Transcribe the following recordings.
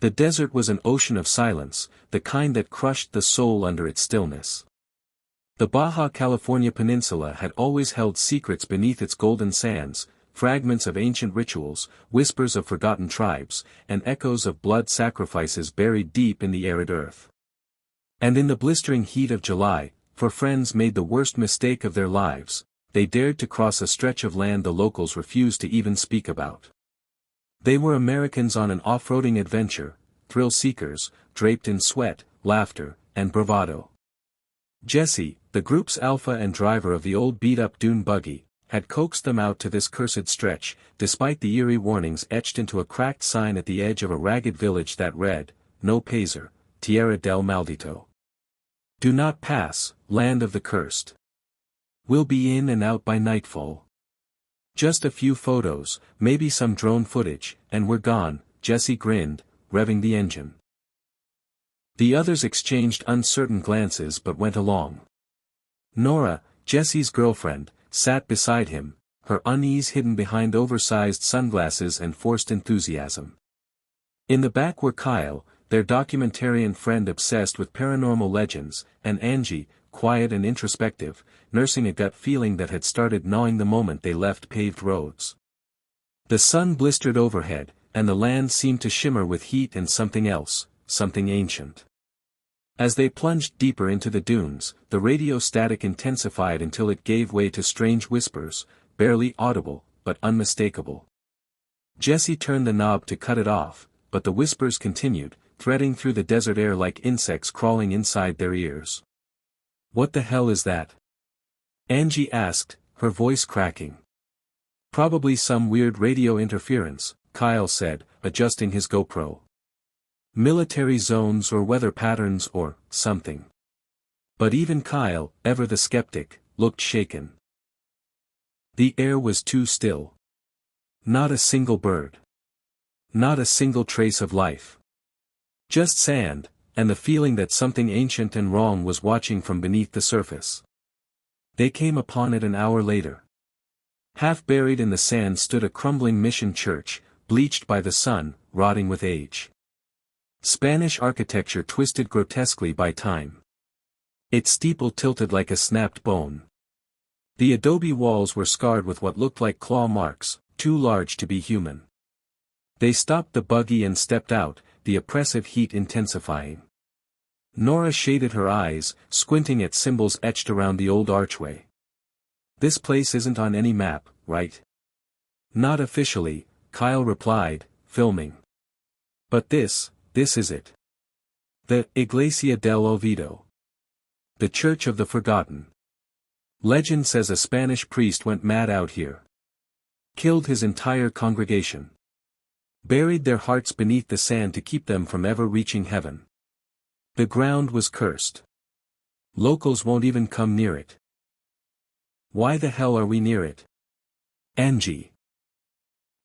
The desert was an ocean of silence, the kind that crushed the soul under its stillness. The Baja California Peninsula had always held secrets beneath its golden sands, fragments of ancient rituals, whispers of forgotten tribes, and echoes of blood sacrifices buried deep in the arid earth. And in the blistering heat of July, four friends made the worst mistake of their lives. They dared to cross a stretch of land the locals refused to even speak about. They were Americans on an off-roading adventure, thrill seekers, draped in sweat, laughter, and bravado. Jesse, the group's alpha and driver of the old beat-up dune buggy, had coaxed them out to this cursed stretch, despite the eerie warnings etched into a cracked sign at the edge of a ragged village that read, "No Paser, Tierra del Maldito. Do not pass, land of the cursed. We'll be in and out by nightfall." Just a few photos, maybe some drone footage, and we're gone, Jesse grinned, revving the engine. The others exchanged uncertain glances but went along. Nora, Jesse's girlfriend, sat beside him, her unease hidden behind oversized sunglasses and forced enthusiasm. In the back were Kyle, their documentarian friend obsessed with paranormal legends, and Angie, quiet and introspective, nursing a gut feeling that had started gnawing the moment they left paved roads. The sun blistered overhead, and the land seemed to shimmer with heat and something else, something ancient. As they plunged deeper into the dunes, the radio static intensified until it gave way to strange whispers, barely audible, but unmistakable. Jesse turned the knob to cut it off, but the whispers continued, threading through the desert air like insects crawling inside their ears. "What the hell is that?" Angie asked, her voice cracking. "Probably some weird radio interference," Kyle said, adjusting his GoPro. "Military zones or weather patterns or something." But even Kyle, ever the skeptic, looked shaken. The air was too still. Not a single bird. Not a single trace of life. Just sand, and the feeling that something ancient and wrong was watching from beneath the surface. They came upon it an hour later. Half buried in the sand stood a crumbling mission church, bleached by the sun, rotting with age. Spanish architecture twisted grotesquely by time. Its steeple tilted like a snapped bone. The adobe walls were scarred with what looked like claw marks, too large to be human. They stopped the buggy and stepped out, the oppressive heat intensifying. Nora shaded her eyes, squinting at symbols etched around the old archway. "This place isn't on any map, right?" "Not officially," Kyle replied, filming. "But this is it. The Iglesia del Olvido. The Church of the Forgotten. Legend says a Spanish priest went mad out here. Killed his entire congregation. Buried their hearts beneath the sand to keep them from ever reaching heaven. The ground was cursed. Locals won't even come near it." "Why the hell are we near it?" Angie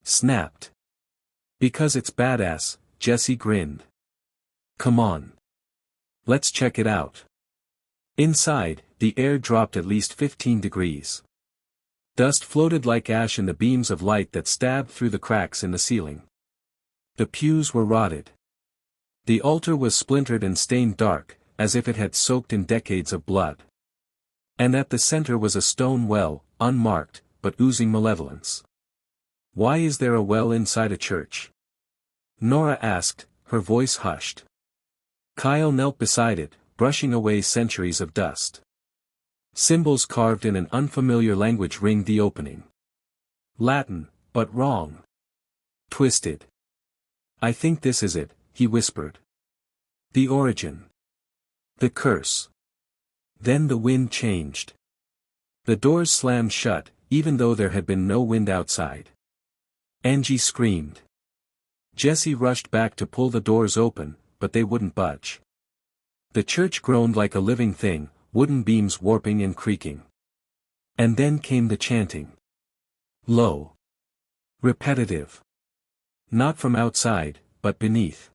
snapped. "Because it's badass," Jesse grinned. "Come on. Let's check it out." Inside, the air dropped at least 15 degrees. Dust floated like ash in the beams of light that stabbed through the cracks in the ceiling. The pews were rotted. The altar was splintered and stained dark, as if it had soaked in decades of blood. And at the center was a stone well, unmarked, but oozing malevolence. "Why is there a well inside a church?" Nora asked, her voice hushed. Kyle knelt beside it, brushing away centuries of dust. Symbols carved in an unfamiliar language ringed the opening. Latin, but wrong. Twisted. "I think this is it," he whispered. "The origin. The curse." Then the wind changed. The doors slammed shut, even though there had been no wind outside. Angie screamed. Jesse rushed back to pull the doors open, but they wouldn't budge. The church groaned like a living thing, wooden beams warping and creaking. And then came the chanting. Low. Repetitive. Not from outside, but beneath.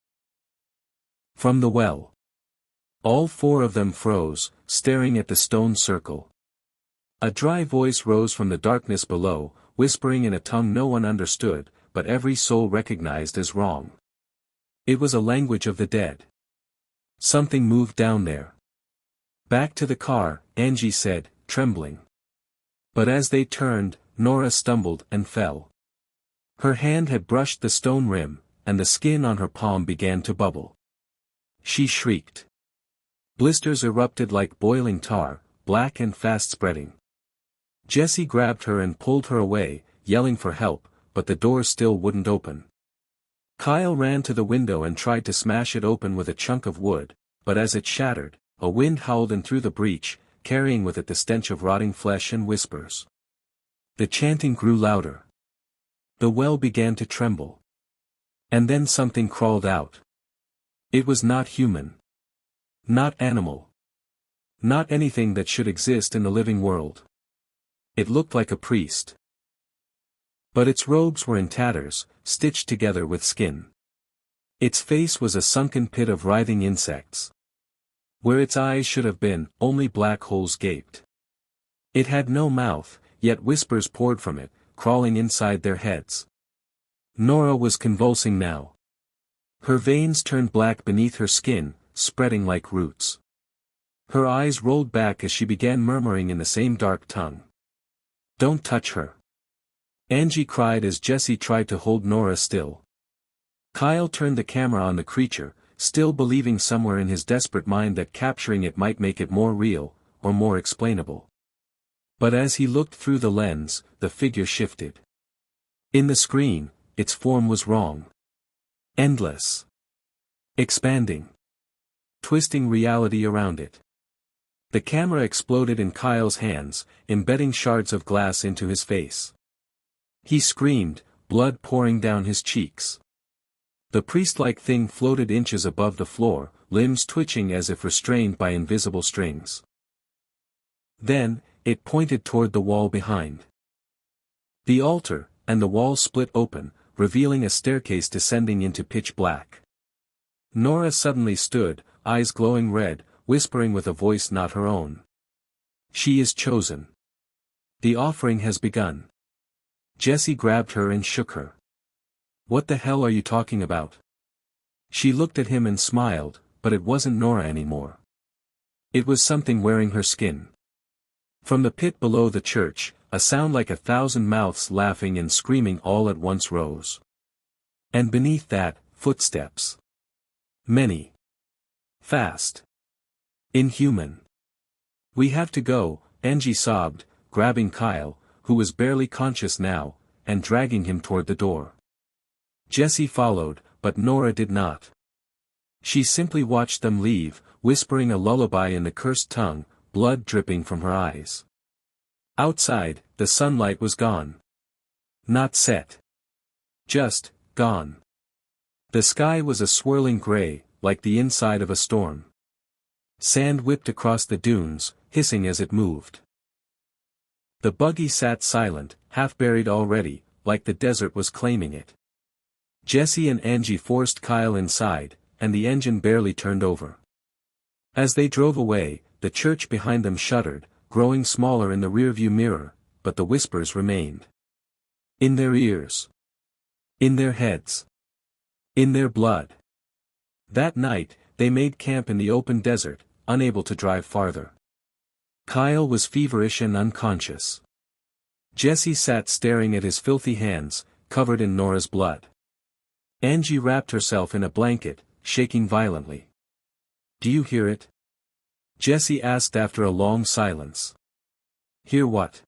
From the well. All four of them froze, staring at the stone circle. A dry voice rose from the darkness below, whispering in a tongue no one understood, but every soul recognized as wrong. It was a language of the dead. Something moved down there. Back to the car, Angie said, trembling. But as they turned, Nora stumbled and fell. Her hand had brushed the stone rim, and the skin on her palm began to bubble. She shrieked. Blisters erupted like boiling tar, black and fast-spreading. Jesse grabbed her and pulled her away, yelling for help, but the door still wouldn't open. Kyle ran to the window and tried to smash it open with a chunk of wood, but as it shattered, a wind howled in through the breach, carrying with it the stench of rotting flesh and whispers. The chanting grew louder. The well began to tremble. And then something crawled out. It was not human. Not animal. Not anything that should exist in the living world. It looked like a priest. But its robes were in tatters, stitched together with skin. Its face was a sunken pit of writhing insects. Where its eyes should have been, only black holes gaped. It had no mouth, yet whispers poured from it, crawling inside their heads. Nora was convulsing now. Her veins turned black beneath her skin, spreading like roots. Her eyes rolled back as she began murmuring in the same dark tongue. "Don't touch her," Angie cried as Jesse tried to hold Nora still. Kyle turned the camera on the creature, still believing somewhere in his desperate mind that capturing it might make it more real, or more explainable. But as he looked through the lens, the figure shifted. In the screen, its form was wrong. Endless. Expanding. Twisting reality around it. The camera exploded in Kyle's hands, embedding shards of glass into his face. He screamed, blood pouring down his cheeks. The priest-like thing floated inches above the floor, limbs twitching as if restrained by invisible strings. Then, it pointed toward the wall behind. The altar, and the wall split open, revealing a staircase descending into pitch black. Nora suddenly stood, eyes glowing red, whispering with a voice not her own. "She is chosen. The offering has begun." Jesse grabbed her and shook her. "What the hell are you talking about?" She looked at him and smiled, but it wasn't Nora anymore. It was something wearing her skin. From the pit below the church, a sound like 1,000 mouths laughing and screaming all at once rose. And beneath that, footsteps. Many. Fast. Inhuman. "We have to go," Angie sobbed, grabbing Kyle, who was barely conscious now, and dragging him toward the door. Jesse followed, but Nora did not. She simply watched them leave, whispering a lullaby in the cursed tongue, blood dripping from her eyes. Outside, the sunlight was gone. Not set. Just, gone. The sky was a swirling gray, like the inside of a storm. Sand whipped across the dunes, hissing as it moved. The buggy sat silent, half buried already, like the desert was claiming it. Jesse and Angie forced Kyle inside, and the engine barely turned over. As they drove away, the church behind them shuddered, growing smaller in the rearview mirror, but the whispers remained. In their ears. In their heads. In their blood. That night, they made camp in the open desert, unable to drive farther. Kyle was feverish and unconscious. Jesse sat staring at his filthy hands, covered in Nora's blood. Angie wrapped herself in a blanket, shaking violently. "Do you hear it?" Jesse asked after a long silence. "Hear what?"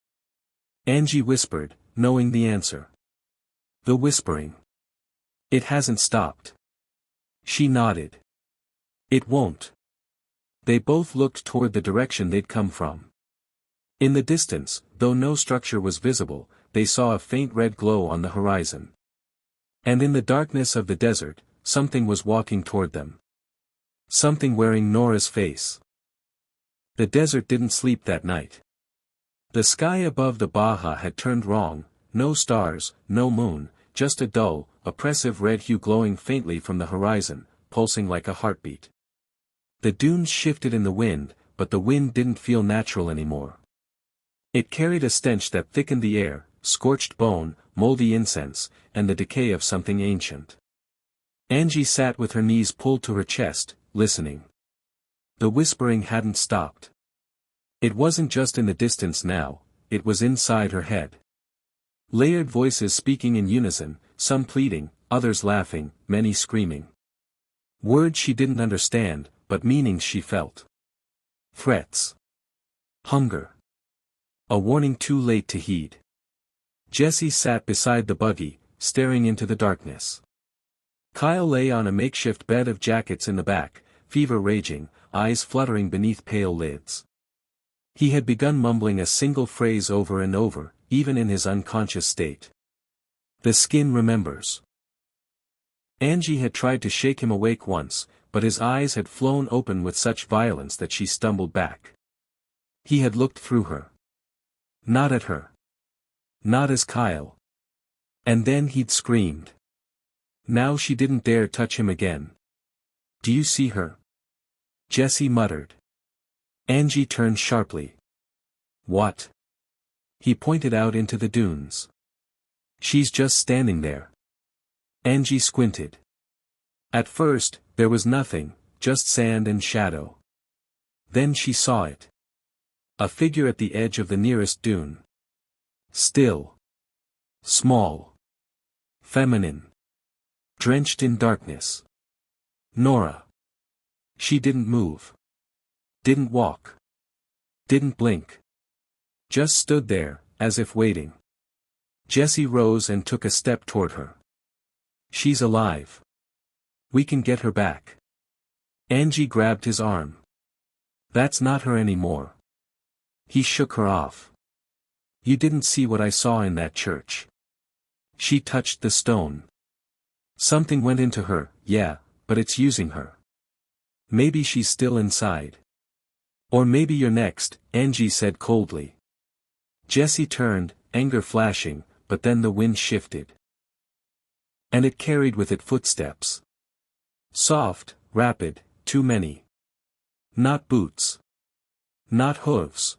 Angie whispered, knowing the answer. "The whispering. It hasn't stopped." She nodded. "It won't." They both looked toward the direction they'd come from. In the distance, though no structure was visible, they saw a faint red glow on the horizon. And in the darkness of the desert, something was walking toward them. Something wearing Nora's face. The desert didn't sleep that night. The sky above the Baja had turned wrong, no stars, no moon, just a dull, oppressive red hue glowing faintly from the horizon, pulsing like a heartbeat. The dunes shifted in the wind, but the wind didn't feel natural anymore. It carried a stench that thickened the air, scorched bone, moldy incense, and the decay of something ancient. Angie sat with her knees pulled to her chest, listening. The whispering hadn't stopped. It wasn't just in the distance now, it was inside her head. Layered voices speaking in unison, some pleading, others laughing, many screaming. Words she didn't understand, but meanings she felt. Threats. Hunger. A warning too late to heed. Jesse sat beside the buggy, staring into the darkness. Kyle lay on a makeshift bed of jackets in the back, fever raging, eyes fluttering beneath pale lids. He had begun mumbling a single phrase over and over, even in his unconscious state. The skin remembers. Angie had tried to shake him awake once, but his eyes had flown open with such violence that she stumbled back. He had looked through her. Not at her. Not as Kyle. And then he'd screamed. Now she didn't dare touch him again. Do you see her? Jesse muttered. Angie turned sharply. What? He pointed out into the dunes. She's just standing there. Angie squinted. At first, there was nothing, just sand and shadow. Then she saw it. A figure at the edge of the nearest dune. Still. Small. Feminine. Drenched in darkness. Nora. She didn't move. Didn't walk. Didn't blink. Just stood there, as if waiting. Jesse rose and took a step toward her. She's alive. We can get her back. Angie grabbed his arm. That's not her anymore. He shook her off. You didn't see what I saw in that church. She touched the stone. Something went into her, yeah, but it's using her. Maybe she's still inside. Or maybe you're next, Angie said coldly. Jesse turned, anger flashing, but then the wind shifted. And it carried with it footsteps. Soft, rapid, too many. Not boots. Not hooves.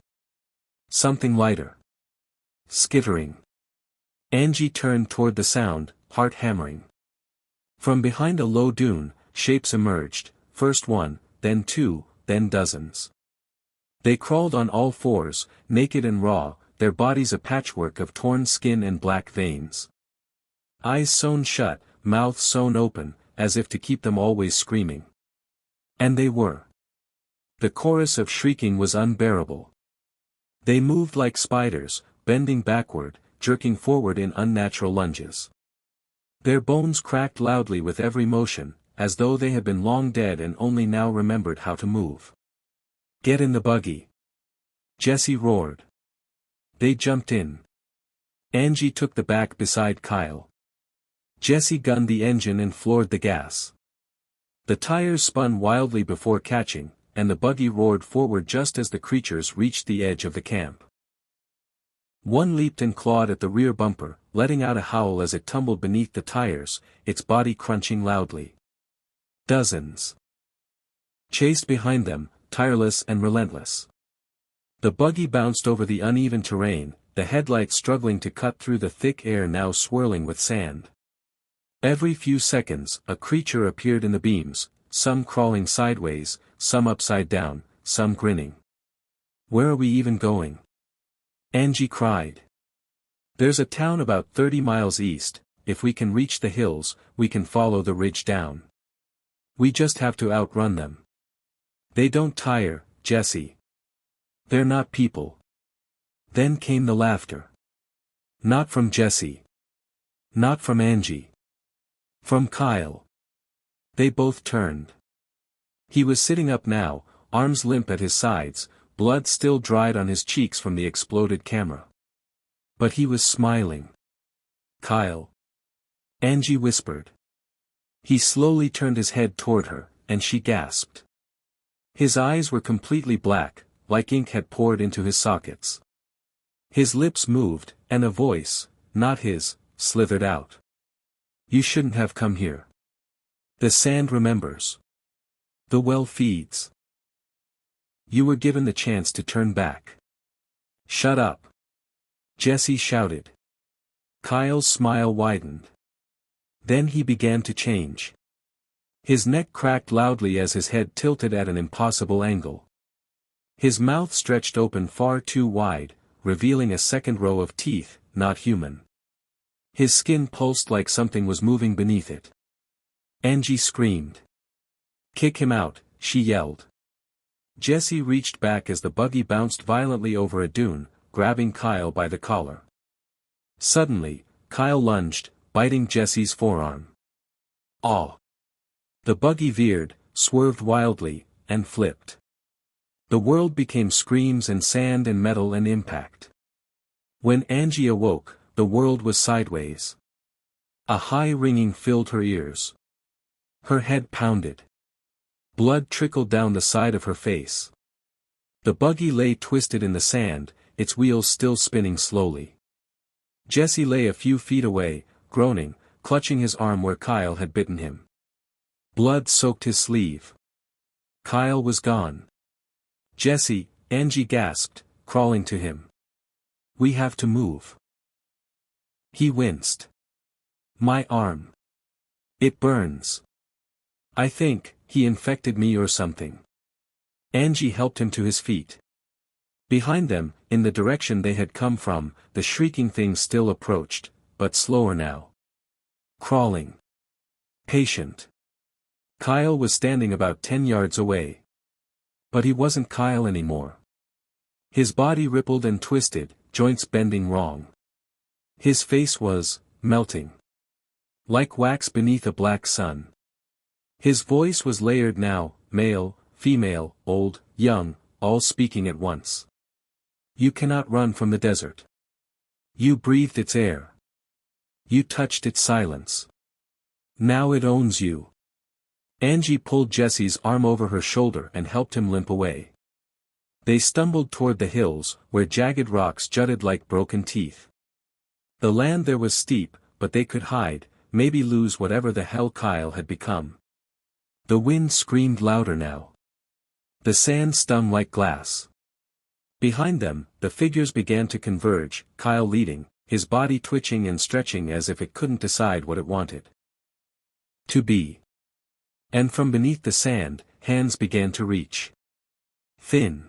Something lighter. Skittering. Angie turned toward the sound, heart hammering. From behind a low dune, shapes emerged, first one, then two, then dozens. They crawled on all fours, naked and raw, their bodies a patchwork of torn skin and black veins. Eyes sewn shut, mouths sewn open, as if to keep them always screaming. And they were. The chorus of shrieking was unbearable. They moved like spiders, bending backward, jerking forward in unnatural lunges. Their bones cracked loudly with every motion, as though they had been long dead and only now remembered how to move. Get in the buggy. Jesse roared. They jumped in. Angie took the back beside Kyle. Jesse gunned the engine and floored the gas. The tires spun wildly before catching, and the buggy roared forward just as the creatures reached the edge of the camp. One leaped and clawed at the rear bumper, letting out a howl as it tumbled beneath the tires, its body crunching loudly. Dozens chased behind them, tireless and relentless. The buggy bounced over the uneven terrain, the headlights struggling to cut through the thick air now swirling with sand. Every few seconds, a creature appeared in the beams, some crawling sideways, some upside down, some grinning. Where are we even going? Angie cried. There's a town about 30 miles east. If we can reach the hills, we can follow the ridge down. We just have to outrun them. They don't tire, Jesse. They're not people. Then came the laughter. Not from Jesse. Not from Angie. From Kyle. They both turned. He was sitting up now, arms limp at his sides, blood still dried on his cheeks from the exploded camera. But he was smiling. Kyle. Angie whispered. He slowly turned his head toward her, and she gasped. His eyes were completely black, like ink had poured into his sockets. His lips moved, and a voice, not his, slithered out. You shouldn't have come here. The sand remembers. The well feeds. You were given the chance to turn back. Shut up. Jesse shouted. Kyle's smile widened. Then he began to change. His neck cracked loudly as his head tilted at an impossible angle. His mouth stretched open far too wide, revealing a second row of teeth, not human. His skin pulsed like something was moving beneath it. Angie screamed. "Kick him out," she yelled. Jesse reached back as the buggy bounced violently over a dune, grabbing Kyle by the collar. Suddenly, Kyle lunged, biting Jesse's forearm. Aw! The buggy veered, swerved wildly, and flipped. The world became screams and sand and metal and impact. When Angie awoke, the world was sideways. A high ringing filled her ears. Her head pounded. Blood trickled down the side of her face. The buggy lay twisted in the sand, its wheels still spinning slowly. Jesse lay a few feet away, groaning, clutching his arm where Kyle had bitten him. Blood soaked his sleeve. Kyle was gone. "Jesse," Angie gasped, crawling to him. "We have to move." He winced. "My arm. It burns. I think he infected me or something." Angie helped him to his feet. Behind them, in the direction they had come from, the shrieking thing still approached, but slower now. Crawling. Patient. Kyle was standing about 10 yards away. But he wasn't Kyle anymore. His body rippled and twisted, joints bending wrong. His face was melting. Like wax beneath a black sun. His voice was layered now, male, female, old, young, all speaking at once. "You cannot run from the desert. You breathed its air. You touched its silence. Now it owns you." Angie pulled Jesse's arm over her shoulder and helped him limp away. They stumbled toward the hills, where jagged rocks jutted like broken teeth. The land there was steep, but they could hide, maybe lose whatever the hell Kyle had become. The wind screamed louder now. The sand stung like glass. Behind them, the figures began to converge, Kyle leading, his body twitching and stretching as if it couldn't decide what it wanted to be. And from beneath the sand, hands began to reach. Thin.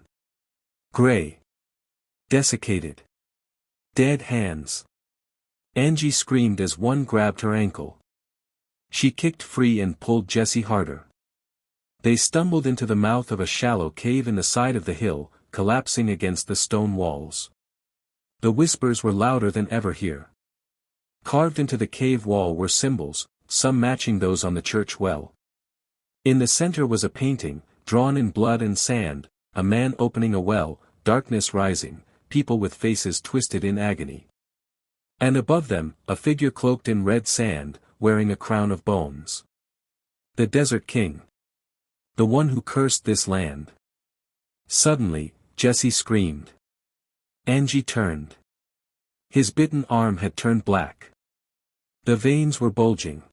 Gray. Desiccated. Dead hands. Angie screamed as one grabbed her ankle. She kicked free and pulled Jesse harder. They stumbled into the mouth of a shallow cave in the side of the hill, collapsing against the stone walls. The whispers were louder than ever here. Carved into the cave wall were symbols, some matching those on the church well. In the center was a painting, drawn in blood and sand, a man opening a well, darkness rising, people with faces twisted in agony. And above them, a figure cloaked in red sand, wearing a crown of bones. The Desert King. The one who cursed this land. Suddenly, Jesse screamed. Angie turned. His bitten arm had turned black. The veins were bulging.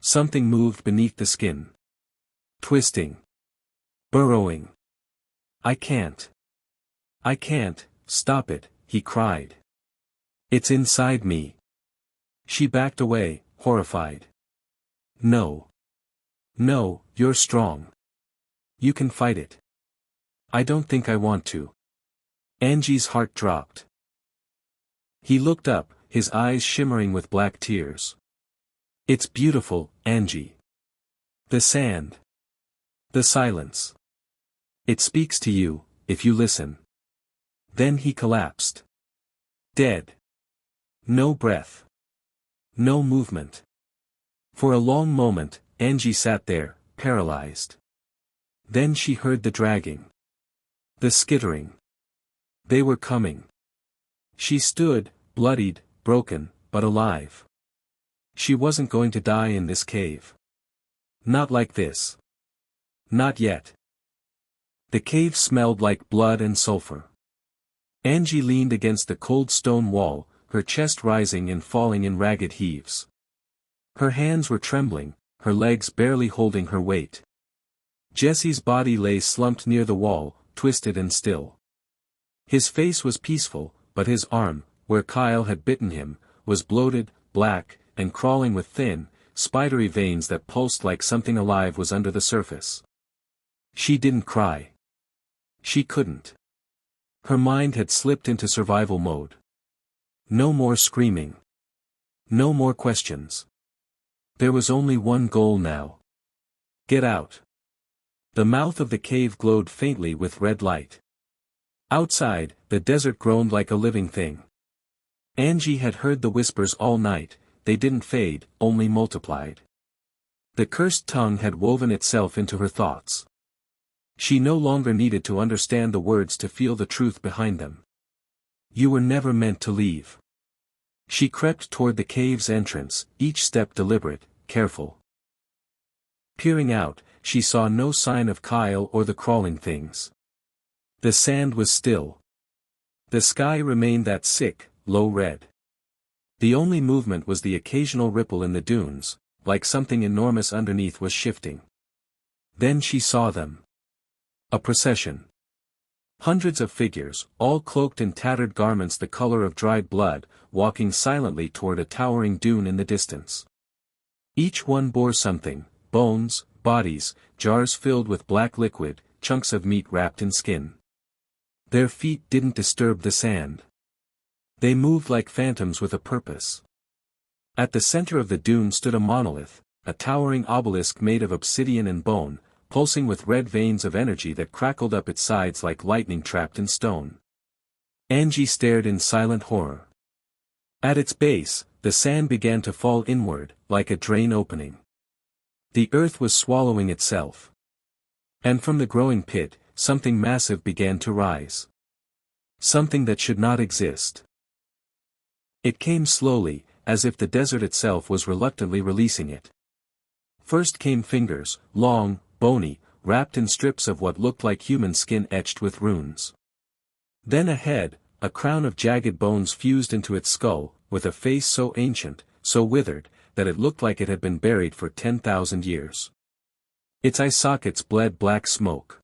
Something moved beneath the skin. Twisting. Burrowing. I can't, stop it," he cried. "It's inside me." She backed away, horrified. No, you're strong. You can fight it." "I don't think I want to." Angie's heart dropped. He looked up, his eyes shimmering with black tears. "It's beautiful, Angie. The sand. The silence. It speaks to you, if you listen." Then he collapsed. Dead. No breath. No movement. For a long moment, Angie sat there, paralyzed. Then she heard the dragging. The skittering. They were coming. She stood, bloodied, broken, but alive. She wasn't going to die in this cave. Not like this. Not yet. The cave smelled like blood and sulfur. Angie leaned against the cold stone wall, her chest rising and falling in ragged heaves. Her hands were trembling, her legs barely holding her weight. Jesse's body lay slumped near the wall, twisted and still. His face was peaceful, but his arm, where Kyle had bitten him, was bloated, black, and crawling with thin, spidery veins that pulsed like something alive was under the surface. She didn't cry. She couldn't. Her mind had slipped into survival mode. No more screaming. No more questions. There was only one goal now. Get out. The mouth of the cave glowed faintly with red light. Outside, the desert groaned like a living thing. Angie had heard the whispers all night, they didn't fade, only multiplied. The cursed tongue had woven itself into her thoughts. She no longer needed to understand the words to feel the truth behind them. You were never meant to leave. She crept toward the cave's entrance, each step deliberate, careful. Peering out, she saw no sign of Kyle or the crawling things. The sand was still. The sky remained that sick, low red. The only movement was the occasional ripple in the dunes, like something enormous underneath was shifting. Then she saw them. A procession. Hundreds of figures, all cloaked in tattered garments the color of dried blood, walking silently toward a towering dune in the distance. Each one bore something: bones, bodies, jars filled with black liquid, chunks of meat wrapped in skin. Their feet didn't disturb the sand. They moved like phantoms with a purpose. At the center of the dune stood a monolith, a towering obelisk made of obsidian and bone, pulsing with red veins of energy that crackled up its sides like lightning trapped in stone. Angie stared in silent horror. At its base, the sand began to fall inward, like a drain opening. The earth was swallowing itself. And from the growing pit, something massive began to rise. Something that should not exist. It came slowly, as if the desert itself was reluctantly releasing it. First came fingers, long, bony, wrapped in strips of what looked like human skin etched with runes. Then a head, a crown of jagged bones fused into its skull, with a face so ancient, so withered, that it looked like it had been buried for 10,000 years. Its eye sockets bled black smoke.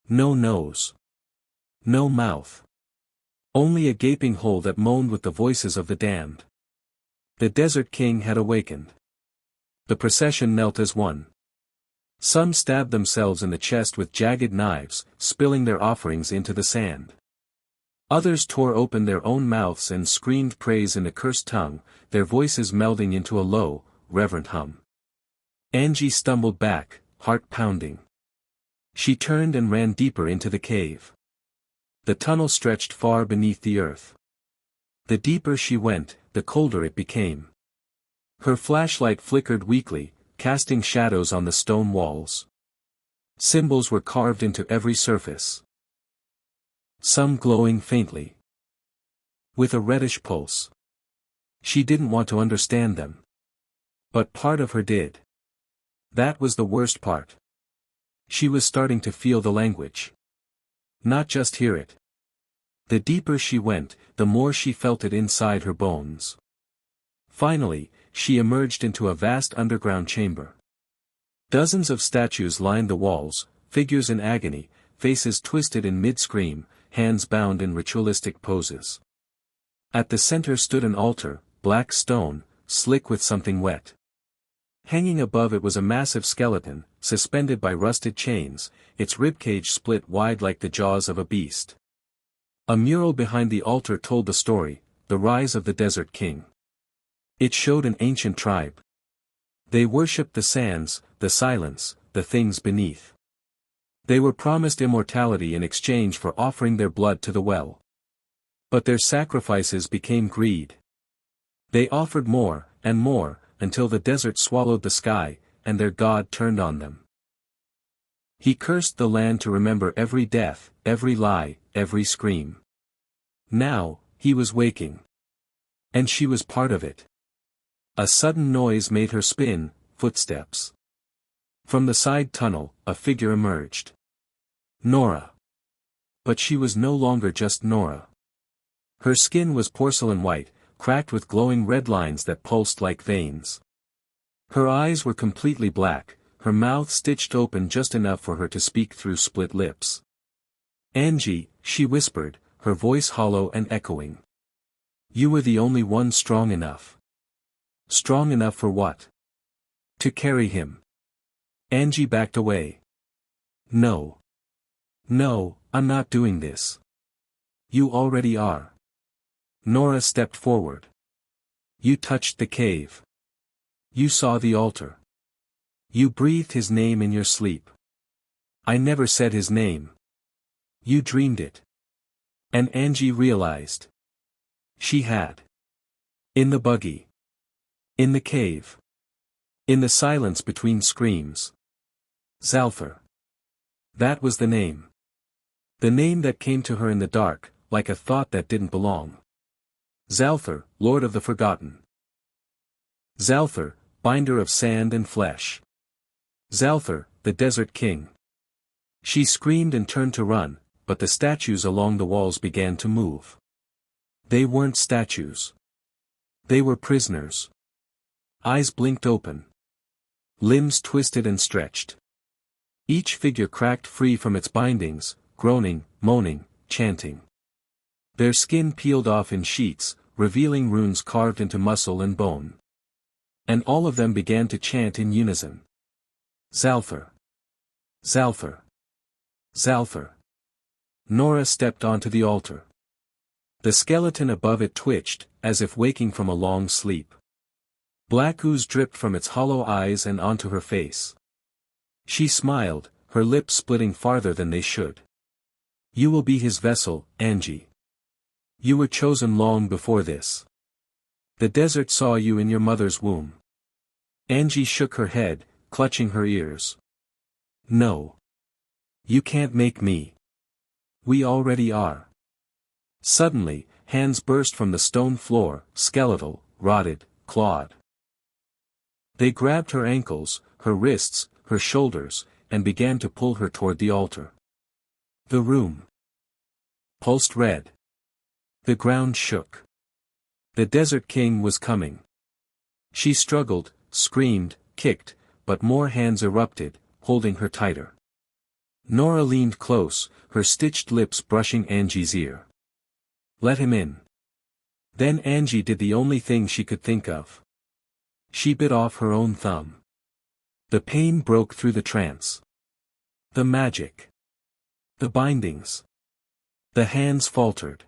No nose. No mouth. Only a gaping hole that moaned with the voices of the damned. The Desert King had awakened. The procession knelt as one. Some stabbed themselves in the chest with jagged knives, spilling their offerings into the sand. Others tore open their own mouths and screamed praise in a cursed tongue, their voices melding into a low, reverent hum. Angie stumbled back, heart pounding. She turned and ran deeper into the cave. The tunnel stretched far beneath the earth. The deeper she went, the colder it became. Her flashlight flickered weakly, casting shadows on the stone walls. Symbols were carved into every surface. Some glowing faintly. With a reddish pulse. She didn't want to understand them. But part of her did. That was the worst part. She was starting to feel the language. Not just hear it. The deeper she went, the more she felt it inside her bones. Finally, she emerged into a vast underground chamber. Dozens of statues lined the walls, figures in agony, faces twisted in mid-scream, hands bound in ritualistic poses. At the center stood an altar, black stone, slick with something wet. Hanging above it was a massive skeleton, suspended by rusted chains, its ribcage split wide like the jaws of a beast. A mural behind the altar told the story, the rise of the Desert King. It showed an ancient tribe. They worshipped the sands, the silence, the things beneath. They were promised immortality in exchange for offering their blood to the well. But their sacrifices became greed. They offered more, and more, until the desert swallowed the sky, and their god turned on them. He cursed the land to remember every death, every lie, every scream. Now, he was waking. And she was part of it. A sudden noise made her spin, footsteps. From the side tunnel, a figure emerged. Nora. But she was no longer just Nora. Her skin was porcelain white, cracked with glowing red lines that pulsed like veins. Her eyes were completely black, her mouth stitched open just enough for her to speak through split lips. Angie, she whispered, her voice hollow and echoing. You were the only one strong enough. Strong enough for what? To carry him. Angie backed away. No. No, I'm not doing this. You already are. Nora stepped forward. You touched the cave. You saw the altar. You breathed his name in your sleep. I never said his name. You dreamed it. And Angie realized. She had. In the buggy. In the cave. In the silence between screams. Zalthar. That was the name. The name that came to her in the dark, like a thought that didn't belong. Zalthar, Lord of the Forgotten. Zalthar, binder of sand and flesh. Zalthar, the Desert King. She screamed and turned to run, but the statues along the walls began to move. They weren't statues. They were prisoners. Eyes blinked open. Limbs twisted and stretched. Each figure cracked free from its bindings, groaning, moaning, chanting. Their skin peeled off in sheets, revealing runes carved into muscle and bone. And all of them began to chant in unison. Zalthar. Zalthar. Zalthar. Nora stepped onto the altar. The skeleton above it twitched, as if waking from a long sleep. Black ooze dripped from its hollow eyes and onto her face. She smiled, her lips splitting farther than they should. You will be his vessel, Angie. You were chosen long before this. The desert saw you in your mother's womb. Angie shook her head, clutching her ears. No. You can't make me. We already are. Suddenly, hands burst from the stone floor, skeletal, rotted, clawed. They grabbed her ankles, her wrists, her shoulders, and began to pull her toward the altar. The room pulsed red. The ground shook. The Desert King was coming. She struggled, screamed, kicked, but more hands erupted, holding her tighter. Nora leaned close, her stitched lips brushing Angie's ear. Let him in. Then Angie did the only thing she could think of. She bit off her own thumb. The pain broke through the trance. The magic. The bindings. The hands faltered.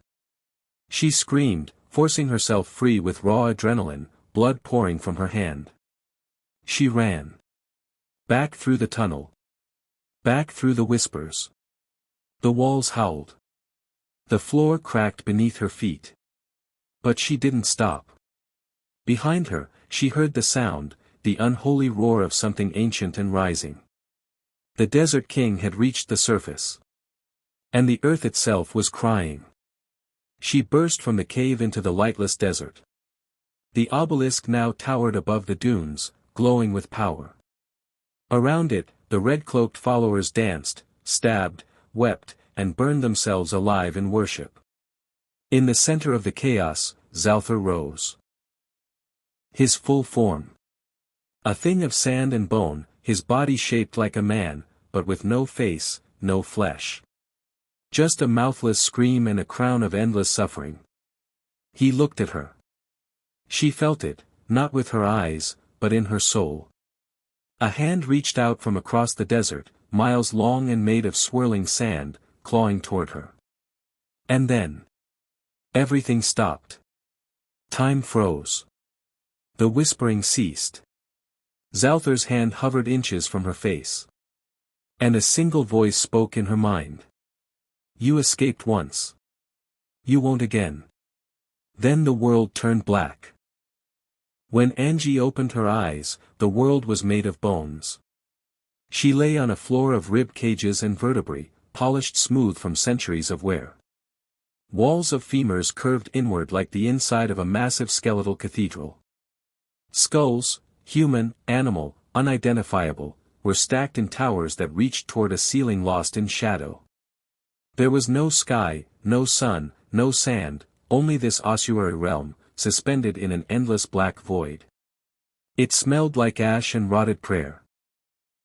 She screamed, forcing herself free with raw adrenaline, blood pouring from her hand. She ran. Back through the tunnel. Back through the whispers. The walls howled. The floor cracked beneath her feet. But she didn't stop. Behind her, she heard the sound, the unholy roar of something ancient and rising. The Desert King had reached the surface. And the earth itself was crying. She burst from the cave into the lightless desert. The obelisk now towered above the dunes, glowing with power. Around it, the red-cloaked followers danced, stabbed, wept, and burned themselves alive in worship. In the center of the chaos, Zalthar rose. His full form. A thing of sand and bone, his body shaped like a man, but with no face, no flesh. Just a mouthless scream and a crown of endless suffering. He looked at her. She felt it, not with her eyes, but in her soul. A hand reached out from across the desert, miles long and made of swirling sand, clawing toward her. And then everything stopped. Time froze. The whispering ceased. Zalthar's hand hovered inches from her face. And a single voice spoke in her mind. You escaped once. You won't again. Then the world turned black. When Angie opened her eyes, the world was made of bones. She lay on a floor of rib cages and vertebrae, polished smooth from centuries of wear. Walls of femurs curved inward like the inside of a massive skeletal cathedral. Skulls, human, animal, unidentifiable, were stacked in towers that reached toward a ceiling lost in shadow. There was no sky, no sun, no sand, only this ossuary realm, suspended in an endless black void. It smelled like ash and rotted prayer.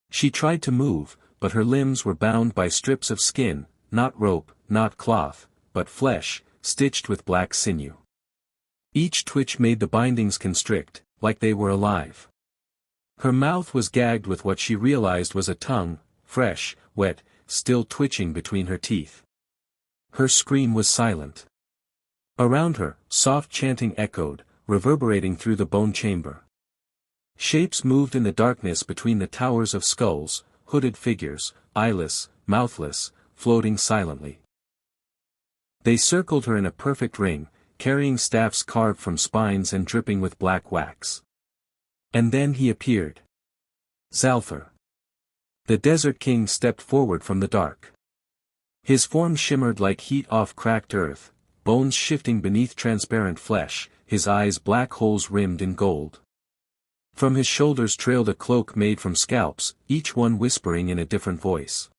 She tried to move, but her limbs were bound by strips of skin, not rope, not cloth, but flesh, stitched with black sinew. Each twitch made the bindings constrict, like they were alive. Her mouth was gagged with what she realized was a tongue, fresh, wet, still twitching between her teeth. Her scream was silent. Around her, soft chanting echoed, reverberating through the bone chamber. Shapes moved in the darkness between the towers of skulls, hooded figures, eyeless, mouthless, floating silently. They circled her in a perfect ring, carrying staffs carved from spines and dripping with black wax. And then he appeared. Zalthar. The Desert King stepped forward from the dark. His form shimmered like heat off cracked earth, bones shifting beneath transparent flesh, his eyes black holes rimmed in gold. From his shoulders trailed a cloak made from scalps, each one whispering in a different voice.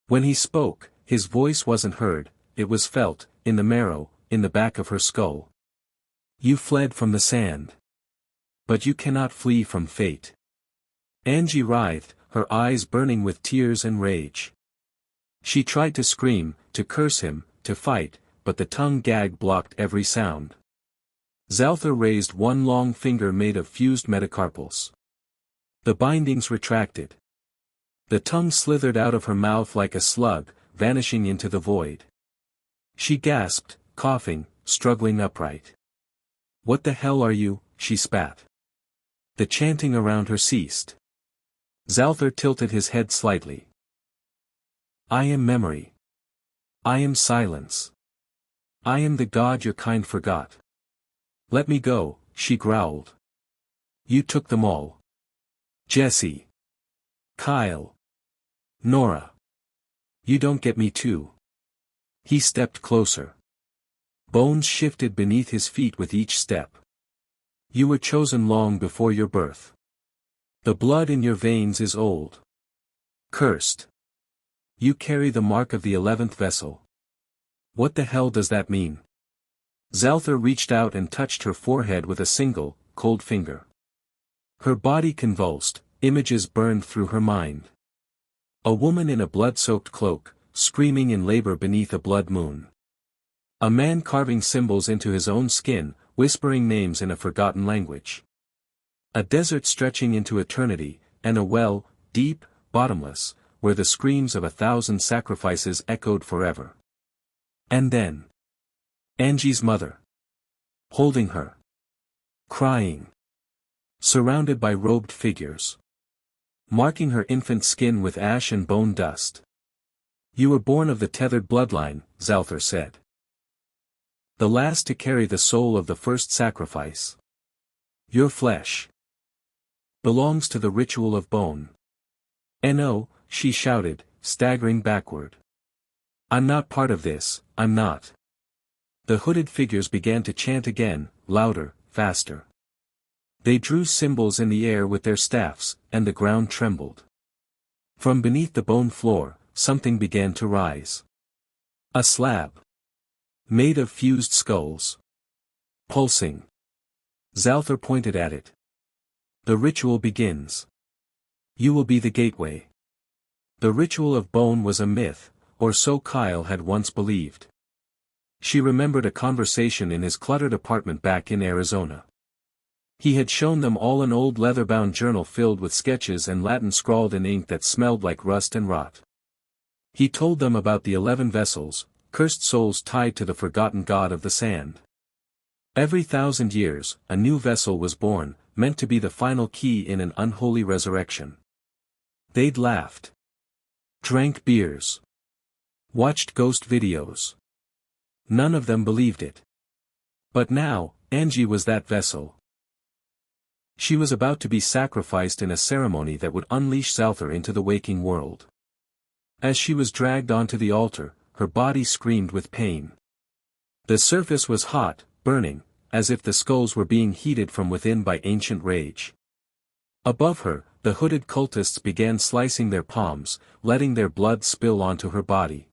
When he spoke, his voice wasn't heard, it was felt, in the marrow, in the back of her skull. You fled from the sand. But you cannot flee from fate. Angie writhed, her eyes burning with tears and rage. She tried to scream, to curse him, to fight, but the tongue gag blocked every sound. Zalthar raised one long finger made of fused metacarpals. The bindings retracted. The tongue slithered out of her mouth like a slug, vanishing into the void. She gasped, coughing, struggling upright. What the hell are you? She spat. The chanting around her ceased. Zalthar tilted his head slightly. I am memory. I am silence. I am the god your kind forgot. Let me go, she growled. You took them all. Jesse. Kyle. Nora. You don't get me too. He stepped closer. Bones shifted beneath his feet with each step. You were chosen long before your birth. The blood in your veins is old. Cursed. You carry the mark of the 11th vessel. What the hell does that mean? Zalthar reached out and touched her forehead with a single, cold finger. Her body convulsed, images burned through her mind. A woman in a blood-soaked cloak, screaming in labor beneath a blood moon. A man carving symbols into his own skin, whispering names in a forgotten language. A desert stretching into eternity, and a well, deep, bottomless, where the screams of 1,000 sacrifices echoed forever. And then. Angie's mother. Holding her. Crying. Surrounded by robed figures. Marking her infant skin with ash and bone dust. You were born of the tethered bloodline, Zalthar said. The last to carry the soul of the first sacrifice. Your flesh belongs to the ritual of bone. No, she shouted, staggering backward. I'm not part of this, I'm not. The hooded figures began to chant again, louder, faster. They drew symbols in the air with their staffs, and the ground trembled. From beneath the bone floor, something began to rise. A slab. Made of fused skulls. Pulsing. Zalthar pointed at it. The ritual begins. You will be the gateway. The ritual of bone was a myth, or so Kyle had once believed. She remembered a conversation in his cluttered apartment back in Arizona. He had shown them all an old leather-bound journal filled with sketches and Latin scrawled in ink that smelled like rust and rot. He told them about the 11 vessels, cursed souls tied to the forgotten god of the sand. Every 1,000 years, a new vessel was born, meant to be the final key in an unholy resurrection. They'd laughed. Drank beers. Watched ghost videos. None of them believed it. But now, Angie was that vessel. She was about to be sacrificed in a ceremony that would unleash Zalthar into the waking world. As she was dragged onto the altar, her body screamed with pain. The surface was hot, burning, as if the skulls were being heated from within by ancient rage. Above her, the hooded cultists began slicing their palms, letting their blood spill onto her body.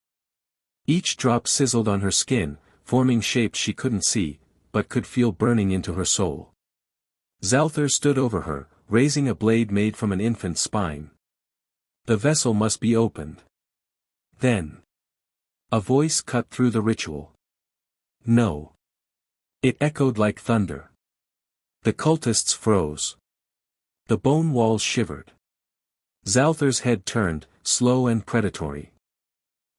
Each drop sizzled on her skin, forming shapes she couldn't see, but could feel burning into her soul. Zalthar stood over her, raising a blade made from an infant's spine. The vessel must be opened. Then. A voice cut through the ritual. No. It echoed like thunder. The cultists froze. The bone walls shivered. Zalthar's head turned, slow and predatory.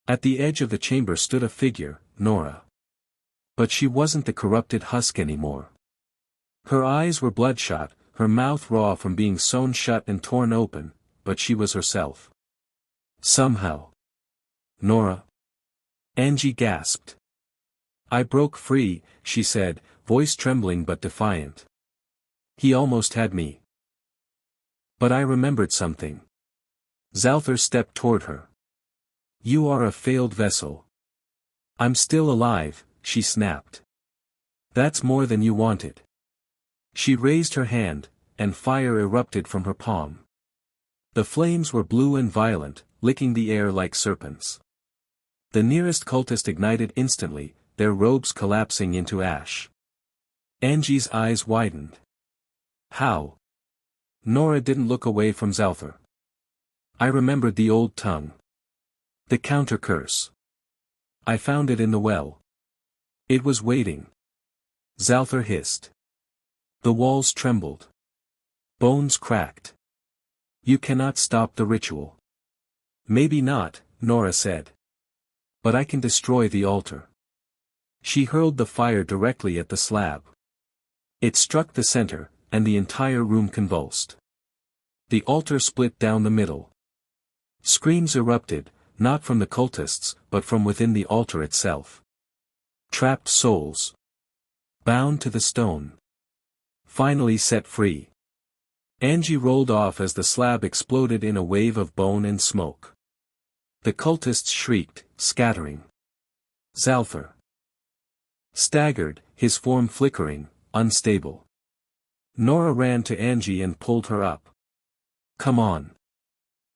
At the edge of the chamber stood a figure, Nora. But she wasn't the corrupted husk anymore. Her eyes were bloodshot, her mouth raw from being sewn shut and torn open, but she was herself. Somehow. Nora. Angie gasped. I broke free, she said, voice trembling but defiant. He almost had me. But I remembered something. Zalthar stepped toward her. You are a failed vessel. I'm still alive, she snapped. That's more than you wanted. She raised her hand, and fire erupted from her palm. The flames were blue and violent, licking the air like serpents. The nearest cultist ignited instantly, their robes collapsing into ash. Angie's eyes widened. How? Nora didn't look away from Zalthar. I remembered the old tongue. The counter-curse. I found it in the well. It was waiting. Zalthar hissed. The walls trembled. Bones cracked. You cannot stop the ritual. Maybe not, Nora said. But I can destroy the altar. She hurled the fire directly at the slab. It struck the center, and the entire room convulsed. The altar split down the middle. Screams erupted, not from the cultists, but from within the altar itself. Trapped souls. Bound to the stone. Finally set free. Angie rolled off as the slab exploded in a wave of bone and smoke. The cultists shrieked, scattering. Zalthar staggered, his form flickering, unstable. Nora ran to Angie and pulled her up. Come on.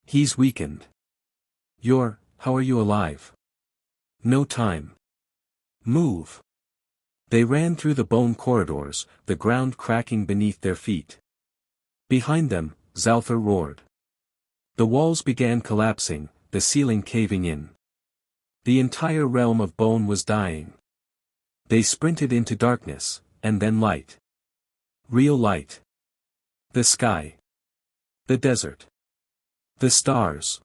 He's weakened. How are you alive? No time. Move. They ran through the bone corridors, the ground cracking beneath their feet. Behind them, Zalthar roared. The walls began collapsing, the ceiling caving in. The entire realm of bone was dying. They sprinted into darkness, and then light. Real light. The sky. The desert. The stars.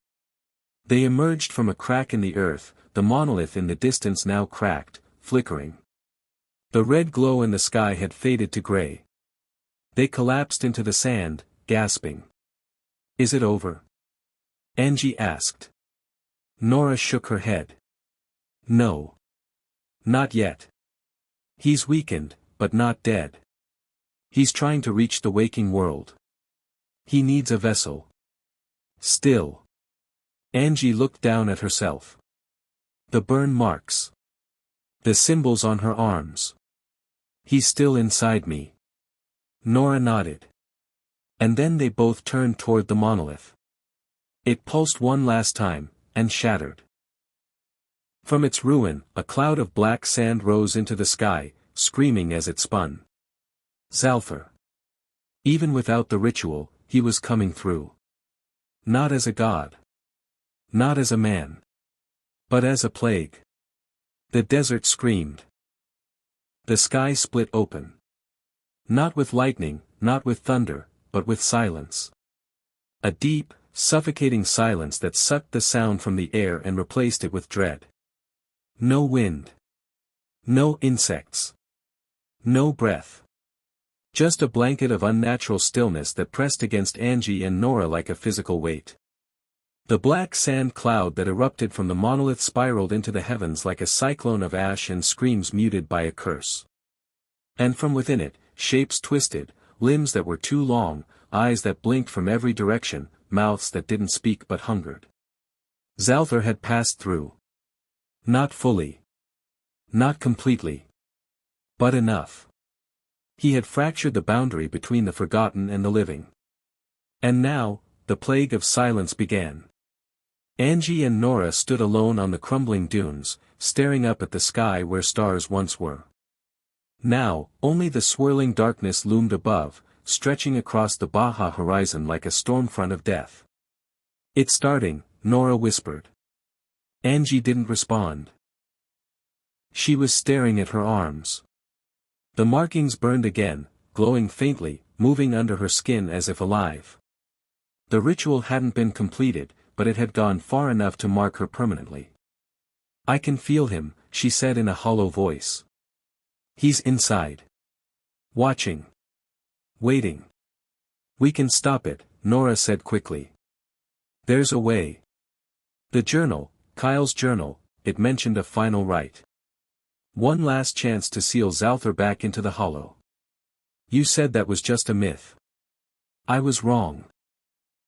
They emerged from a crack in the earth, the monolith in the distance now cracked, flickering. The red glow in the sky had faded to gray. They collapsed into the sand, gasping. Is it over? Angie asked. Nora shook her head. No. Not yet. He's weakened, but not dead. He's trying to reach the waking world. He needs a vessel. Still. Angie looked down at herself. The burn marks. The symbols on her arms. He's still inside me. Nora nodded. And then they both turned toward the monolith. It pulsed one last time, and shattered. From its ruin, a cloud of black sand rose into the sky, screaming as it spun. Zalthar. Even without the ritual, he was coming through. Not as a god. Not as a man. But as a plague. The desert screamed. The sky split open. Not with lightning, not with thunder, but with silence. A deep, suffocating silence that sucked the sound from the air and replaced it with dread. No wind. No insects. No breath. Just a blanket of unnatural stillness that pressed against Angie and Nora like a physical weight. The black sand cloud that erupted from the monolith spiraled into the heavens like a cyclone of ash and screams muted by a curse. And from within it, shapes twisted, limbs that were too long, eyes that blinked from every direction, mouths that didn't speak but hungered. Zalthar had passed through. Not fully. Not completely. But enough. He had fractured the boundary between the forgotten and the living. And now, the plague of silence began. Angie and Nora stood alone on the crumbling dunes, staring up at the sky where stars once were. Now, only the swirling darkness loomed above, stretching across the Baja horizon like a stormfront of death. It's starting, Nora whispered. Angie didn't respond. She was staring at her arms. The markings burned again, glowing faintly, moving under her skin as if alive. The ritual hadn't been completed, but it had gone far enough to mark her permanently. "I can feel him," she said in a hollow voice. "He's inside. Watching. Waiting." "We can stop it," Nora said quickly. "There's a way." The journal, Kyle's journal, it mentioned a final rite. One last chance to seal Zalthar back into the hollow. "You said that was just a myth." "I was wrong."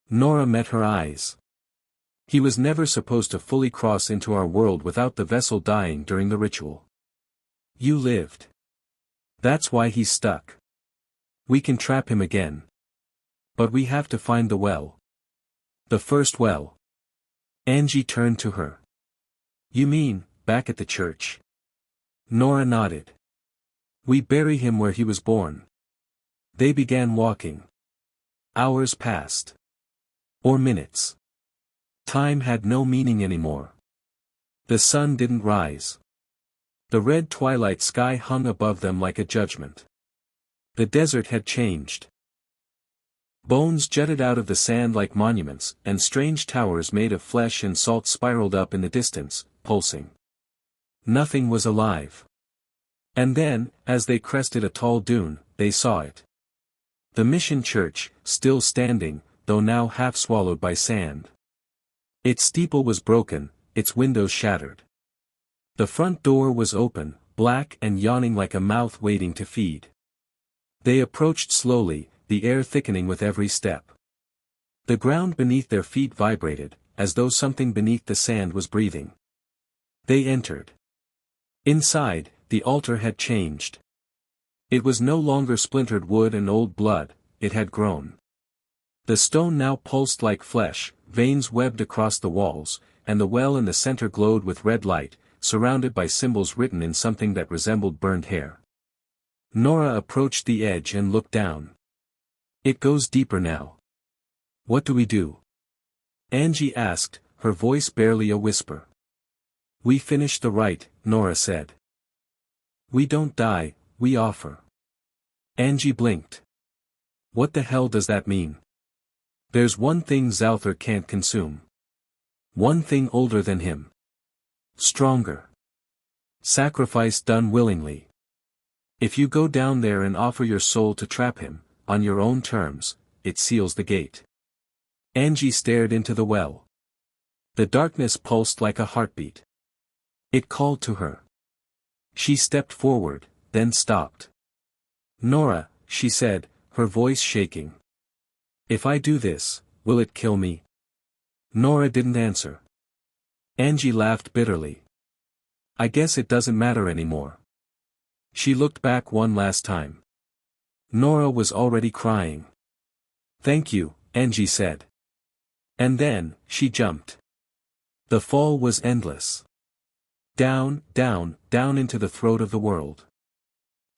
Nora met her eyes. "He was never supposed to fully cross into our world without the vessel dying during the ritual. You lived. That's why he's stuck. We can trap him again. But we have to find the well. The first well." Angie turned to her. "You mean, back at the church?" Nora nodded. "We bury him where he was born." They began walking. Hours passed. Or minutes. Time had no meaning anymore. The sun didn't rise. The red twilight sky hung above them like a judgment. The desert had changed. Bones jutted out of the sand like monuments, and strange towers made of flesh and salt spiraled up in the distance, pulsing. Nothing was alive. And then, as they crested a tall dune, they saw it. The mission church, still standing, though now half swallowed by sand. Its steeple was broken, its windows shattered. The front door was open, black and yawning like a mouth waiting to feed. They approached slowly, the air thickening with every step. The ground beneath their feet vibrated, as though something beneath the sand was breathing. They entered. Inside, the altar had changed. It was no longer splintered wood and old blood, it had grown. The stone now pulsed like flesh, veins webbed across the walls, and the well in the center glowed with red light, surrounded by symbols written in something that resembled burned hair. Nora approached the edge and looked down. "It goes deeper now. What do we do?" Angie asked, her voice barely a whisper. "We finish the rite," Nora said. "We don't die, we offer." Angie blinked. "What the hell does that mean?" "There's one thing Zalthar can't consume. One thing older than him. Stronger. Sacrifice done willingly. If you go down there and offer your soul to trap him, on your own terms, it seals the gate." Angie stared into the well. The darkness pulsed like a heartbeat. It called to her. She stepped forward, then stopped. "Nora," she said, her voice shaking. "If I do this, will it kill me?" Nora didn't answer. Angie laughed bitterly. "I guess it doesn't matter anymore." She looked back one last time. Nora was already crying. "Thank you," Angie said. And then, she jumped. The fall was endless. Down, down, down into the throat of the world.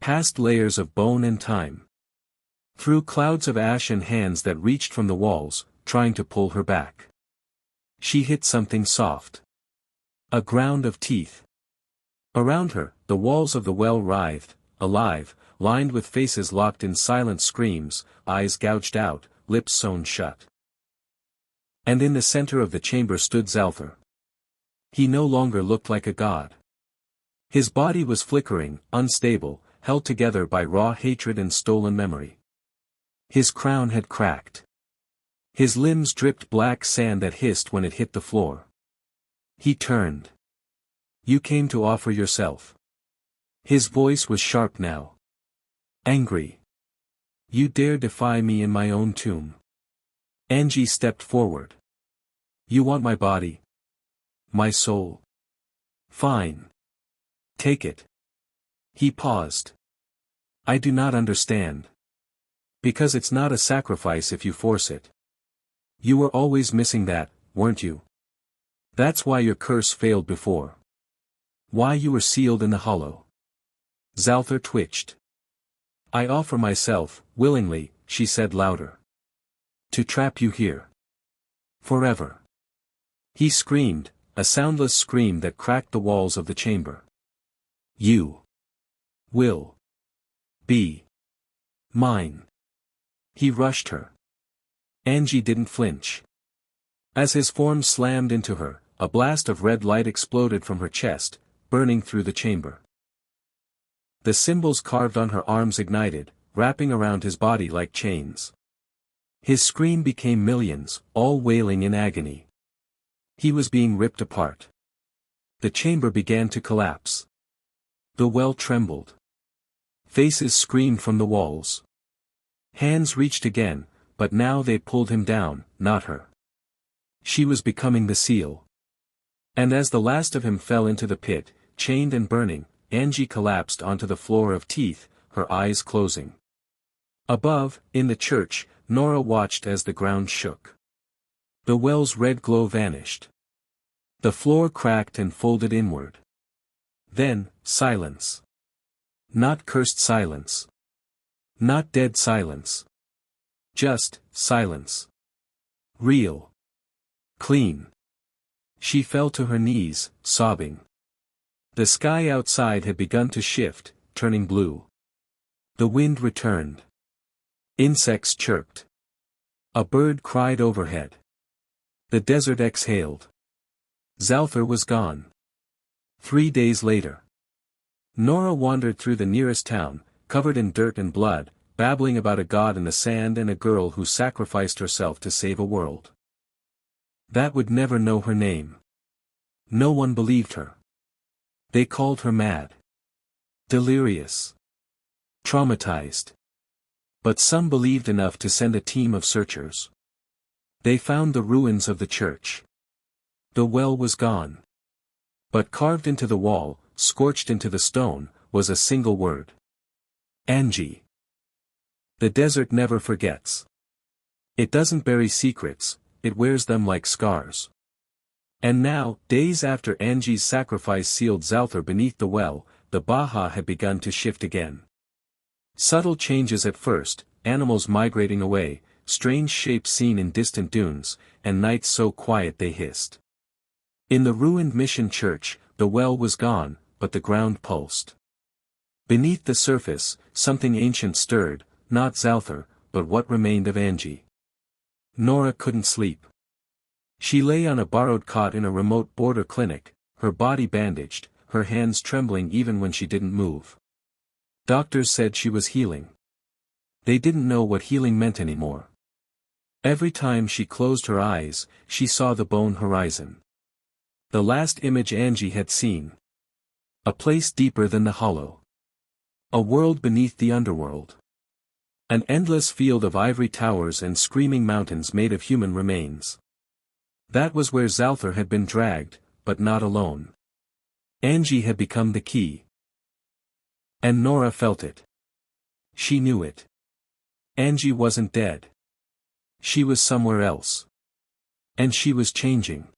Past layers of bone and time. Through clouds of ash and hands that reached from the walls, trying to pull her back. She hit something soft. A ground of teeth. Around her, the walls of the well writhed, alive, lined with faces locked in silent screams, eyes gouged out, lips sewn shut. And in the center of the chamber stood Zalthar. He no longer looked like a god. His body was flickering, unstable, held together by raw hatred and stolen memory. His crown had cracked. His limbs dripped black sand that hissed when it hit the floor. He turned. "You came to offer yourself." His voice was sharp now. Angry. "You dare defy me in my own tomb." Angie stepped forward. "You want my body? My soul? Fine. Take it." He paused. "I do not understand. Because it's not a sacrifice if you force it. You were always missing that, weren't you? That's why your curse failed before. Why you were sealed in the hollow." Zalthar twitched. "I offer myself, willingly," she said louder. "To trap you here. Forever." He screamed, a soundless scream that cracked the walls of the chamber. "You will be mine." He rushed her. Angie didn't flinch. As his form slammed into her, a blast of red light exploded from her chest, burning through the chamber. The symbols carved on her arms ignited, wrapping around his body like chains. His scream became millions, all wailing in agony. He was being ripped apart. The chamber began to collapse. The well trembled. Faces screamed from the walls. Hands reached again, but now they pulled him down, not her. She was becoming the seal. And as the last of him fell into the pit, chained and burning, Angie collapsed onto the floor of teeth, her eyes closing. Above, in the church, Nora watched as the ground shook. The well's red glow vanished. The floor cracked and folded inward. Then, silence. Not cursed silence. Not dead silence. Just, silence. Real. Clean. She fell to her knees, sobbing. The sky outside had begun to shift, turning blue. The wind returned. Insects chirped. A bird cried overhead. The desert exhaled. Zalthar was gone. 3 days later. Nora wandered through the nearest town, covered in dirt and blood, babbling about a god in the sand and a girl who sacrificed herself to save a world that would never know her name. No one believed her. They called her mad. Delirious. Traumatized. But some believed enough to send a team of searchers. They found the ruins of the church. The well was gone. But carved into the wall, scorched into the stone, was a single word. Angie. The desert never forgets. It doesn't bury secrets, it wears them like scars. And now, days after Angie's sacrifice sealed Zalthar beneath the well, the Baja had begun to shift again. Subtle changes at first, animals migrating away, strange shapes seen in distant dunes, and nights so quiet they hissed. In the ruined mission church, the well was gone, but the ground pulsed. Beneath the surface, something ancient stirred, not Zalthar, but what remained of Angie. Nora couldn't sleep. She lay on a borrowed cot in a remote border clinic, her body bandaged, her hands trembling even when she didn't move. Doctors said she was healing. They didn't know what healing meant anymore. Every time she closed her eyes, she saw the bone horizon. The last image Angie had seen. A place deeper than the hollow. A world beneath the underworld. An endless field of ivory towers and screaming mountains made of human remains. That was where Zalthar had been dragged, but not alone. Angie had become the key. And Nora felt it. She knew it. Angie wasn't dead. She was somewhere else. And she was changing.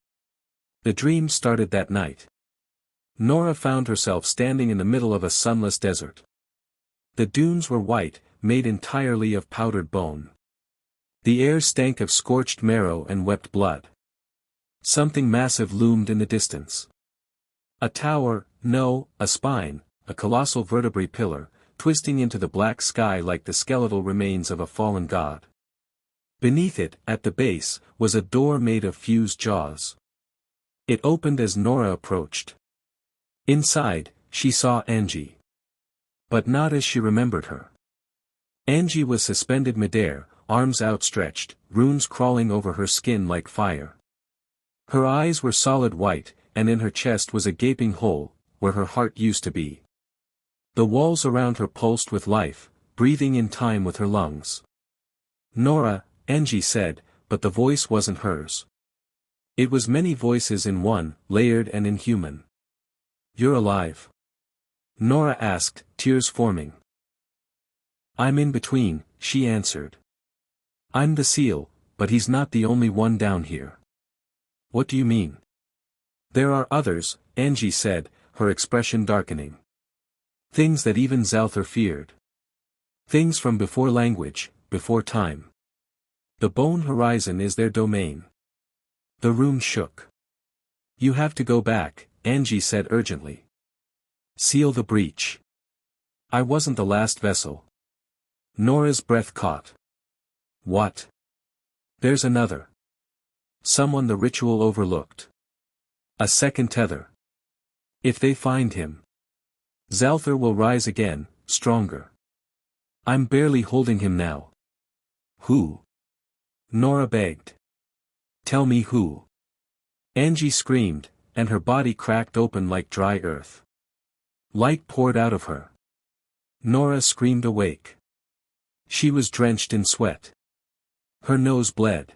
The dream started that night. Nora found herself standing in the middle of a sunless desert. The dunes were white, made entirely of powdered bone. The air stank of scorched marrow and wept blood. Something massive loomed in the distance. A tower, no, a spine, a colossal vertebrae pillar, twisting into the black sky like the skeletal remains of a fallen god. Beneath it, at the base, was a door made of fused jaws. It opened as Nora approached. Inside, she saw Angie. But not as she remembered her. Angie was suspended midair, arms outstretched, runes crawling over her skin like fire. Her eyes were solid white, and in her chest was a gaping hole, where her heart used to be. The walls around her pulsed with life, breathing in time with her lungs. Nora, Angie said, but the voice wasn't hers. It was many voices in one, layered and inhuman. "You're alive?" Nora asked, tears forming. "I'm in between," she answered. "I'm the seal, but he's not the only one down here." "What do you mean?" "There are others," Angie said, her expression darkening. "Things that even Zalthar feared. Things from before language, before time. The bone horizon is their domain." The room shook. "You have to go back," Angie said urgently. "Seal the breach. I wasn't the last vessel." Nora's breath caught. What? There's another. Someone the ritual overlooked. A second tether. If they find him, Zalthar will rise again, stronger. I'm barely holding him now. Who? Nora begged. Tell me who. Angie screamed, and her body cracked open like dry earth. Light poured out of her. Nora screamed awake. She was drenched in sweat. Her nose bled.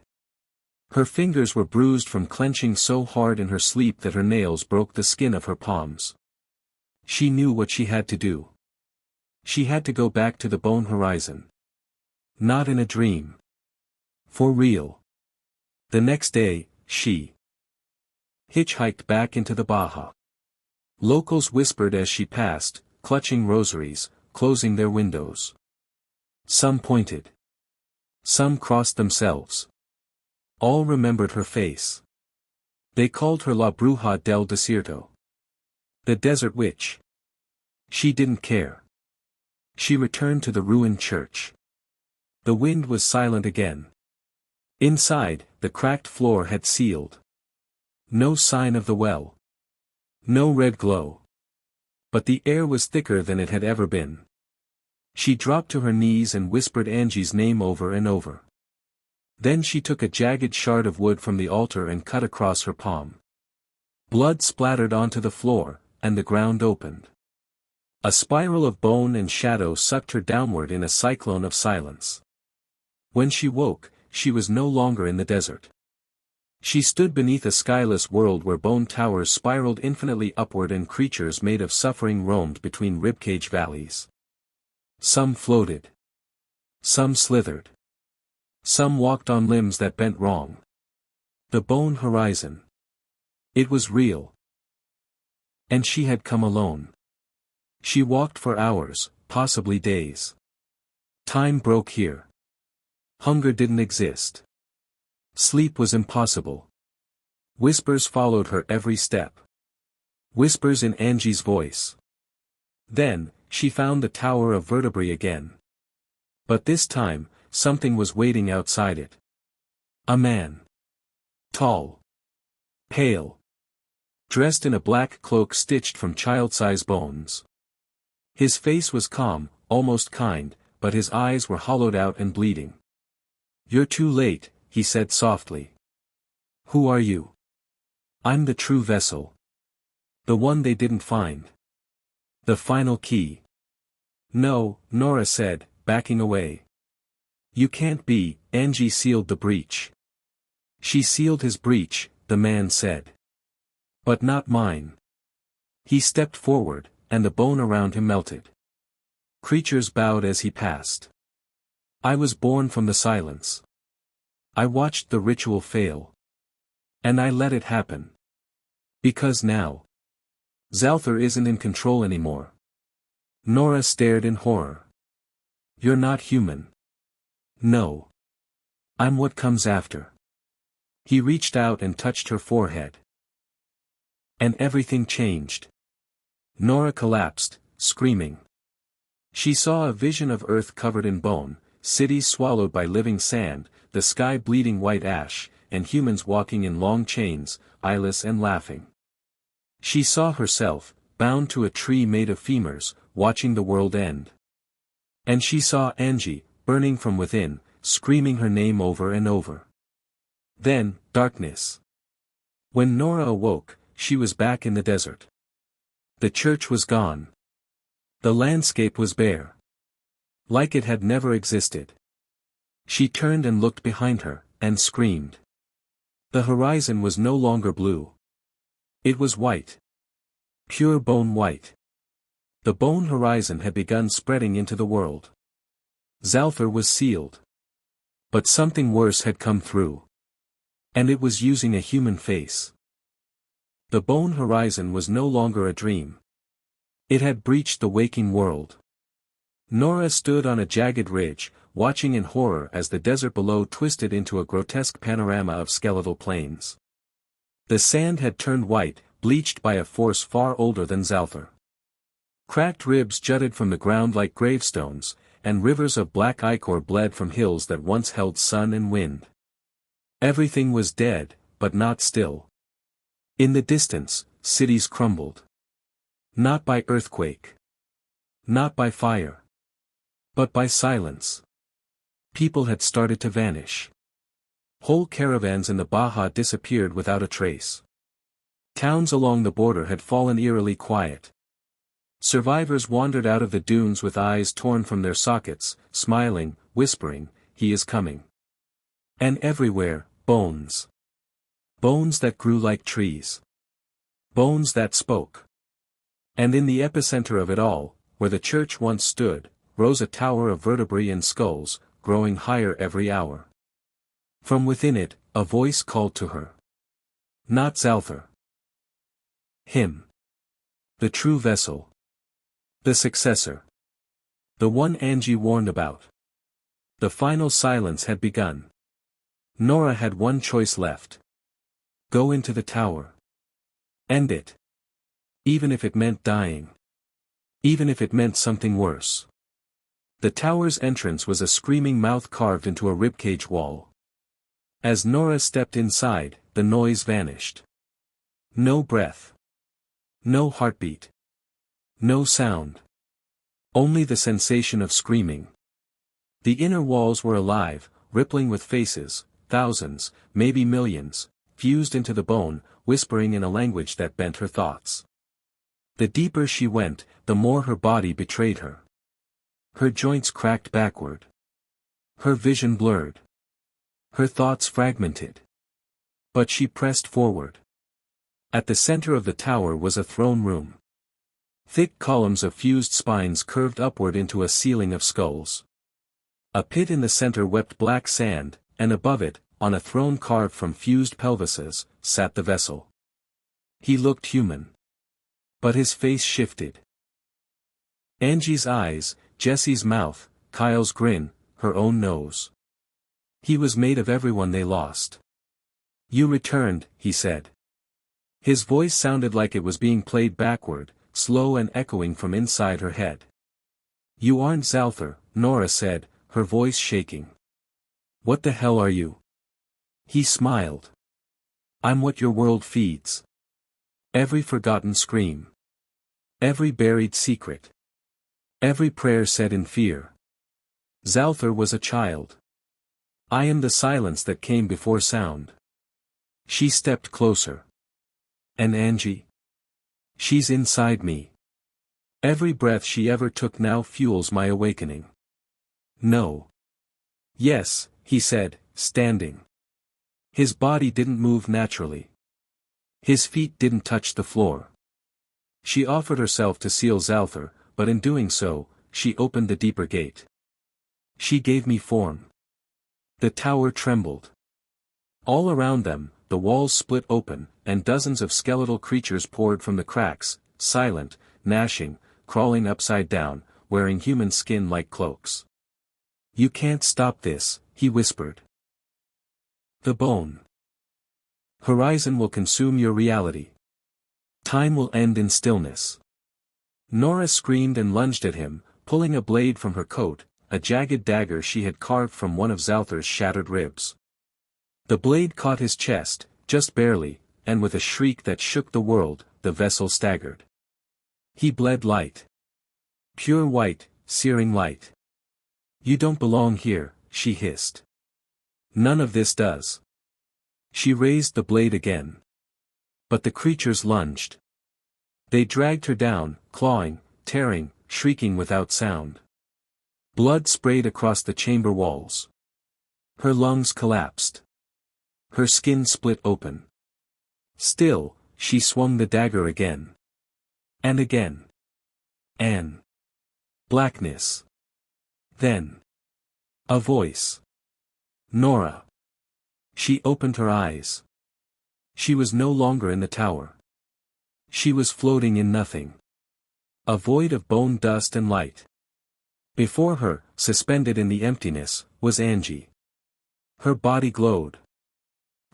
Her fingers were bruised from clenching so hard in her sleep that her nails broke the skin of her palms. She knew what she had to do. She had to go back to the bone horizon. Not in a dream. For real. The next day, she hitchhiked back into the Baja. Locals whispered as she passed, clutching rosaries, closing their windows. Some pointed. Some crossed themselves. All remembered her face. They called her La Bruja del Desierto. The Desert Witch. She didn't care. She returned to the ruined church. The wind was silent again. Inside, the cracked floor had sealed. No sign of the well. No red glow. But the air was thicker than it had ever been. She dropped to her knees and whispered Angie's name over and over. Then she took a jagged shard of wood from the altar and cut across her palm. Blood splattered onto the floor, and the ground opened. A spiral of bone and shadow sucked her downward in a cyclone of silence. When she woke, she was no longer in the desert. She stood beneath a skyless world where bone towers spiraled infinitely upward and creatures made of suffering roamed between ribcage valleys. Some floated. Some slithered. Some walked on limbs that bent wrong. The bone horizon. It was real. And she had come alone. She walked for hours, possibly days. Time broke here. Hunger didn't exist. Sleep was impossible. Whispers followed her every step. Whispers in Angie's voice. Then, she found the tower of vertebrae again. But this time, something was waiting outside it. A man. Tall. Pale. Dressed in a black cloak stitched from child-size bones. His face was calm, almost kind, but his eyes were hollowed out and bleeding. "You're too late," he said softly. "Who are you?" "I'm the true vessel. The one they didn't find. The final key." "No," Nora said, backing away. "You can't be." Angie sealed the breach. "She sealed his breach," the man said. "But not mine." He stepped forward, and the bone around him melted. Creatures bowed as he passed. I was born from the silence. I watched the ritual fail. And I let it happen. Because now, Zalthar isn't in control anymore. Nora stared in horror. "You're not human." "No. I'm what comes after." He reached out and touched her forehead. And everything changed. Nora collapsed, screaming. She saw a vision of earth covered in bone, cities swallowed by living sand, the sky bleeding white ash, and humans walking in long chains, eyeless and laughing. She saw herself, bound to a tree made of femurs, watching the world end. And she saw Angie, burning from within, screaming her name over and over. Then, darkness. When Nora awoke, she was back in the desert. The church was gone. The landscape was bare. Like it had never existed. She turned and looked behind her, and screamed. The horizon was no longer blue. It was white. Pure bone white. The bone horizon had begun spreading into the world. Zalthar was sealed. But something worse had come through. And it was using a human face. The bone horizon was no longer a dream. It had breached the waking world. Nora stood on a jagged ridge, watching in horror as the desert below twisted into a grotesque panorama of skeletal plains. The sand had turned white, bleached by a force far older than Zalthar. Cracked ribs jutted from the ground like gravestones, and rivers of black ichor bled from hills that once held sun and wind. Everything was dead, but not still. In the distance, cities crumbled. Not by earthquake. Not by fire. But by silence. People had started to vanish. Whole caravans in the Baja disappeared without a trace. Towns along the border had fallen eerily quiet. Survivors wandered out of the dunes with eyes torn from their sockets, smiling, whispering, "He is coming." And everywhere, bones. Bones that grew like trees. Bones that spoke. And in the epicenter of it all, where the church once stood, rose a tower of vertebrae and skulls, growing higher every hour. From within it, a voice called to her. Not Zalthar. Him. The true vessel. The successor. The one Angie warned about. The final silence had begun. Nora had one choice left. Go into the tower. End it. Even if it meant dying. Even if it meant something worse. The tower's entrance was a screaming mouth carved into a ribcage wall. As Nora stepped inside, the noise vanished. No breath. No heartbeat. No sound. Only the sensation of screaming. The inner walls were alive, rippling with faces, thousands, maybe millions, fused into the bone, whispering in a language that bent her thoughts. The deeper she went, the more her body betrayed her. Her joints cracked backward. Her vision blurred. Her thoughts fragmented. But she pressed forward. At the center of the tower was a throne room. Thick columns of fused spines curved upward into a ceiling of skulls. A pit in the center wept black sand, and above it, on a throne carved from fused pelvises, sat the vessel. He looked human. But his face shifted. Angie's eyes, Jessie's mouth, Kyle's grin, her own nose. He was made of everyone they lost. You returned, he said. His voice sounded like it was being played backward, slow and echoing from inside her head. You aren't Zalthar, Nora said, her voice shaking. What the hell are you? He smiled. I'm what your world feeds. Every forgotten scream. Every buried secret. Every prayer said in fear. Zalthar was a child. I am the silence that came before sound. She stepped closer. And Angie? She's inside me. Every breath she ever took now fuels my awakening. No. Yes, he said, standing. His body didn't move naturally. His feet didn't touch the floor. She offered herself to seal Zalthar, but in doing so, she opened the deeper gate. She gave me form. The tower trembled. All around them, the walls split open, and dozens of skeletal creatures poured from the cracks, silent, gnashing, crawling upside down, wearing human skin like cloaks. You can't stop this, he whispered. The bone. Horizon will consume your reality. Time will end in stillness. Nora screamed and lunged at him, pulling a blade from her coat, a jagged dagger she had carved from one of Zalthar's shattered ribs. The blade caught his chest, just barely, and with a shriek that shook the world, the vessel staggered. He bled light. Pure white, searing light. You don't belong here, she hissed. None of this does. She raised the blade again. But the creatures lunged. They dragged her down, clawing, tearing, shrieking without sound. Blood sprayed across the chamber walls. Her lungs collapsed. Her skin split open. Still, she swung the dagger again. And again. And blackness. Then a voice. Nora. She opened her eyes. She was no longer in the tower. She was floating in nothing. A void of bone dust and light. Before her, suspended in the emptiness, was Angie. Her body glowed.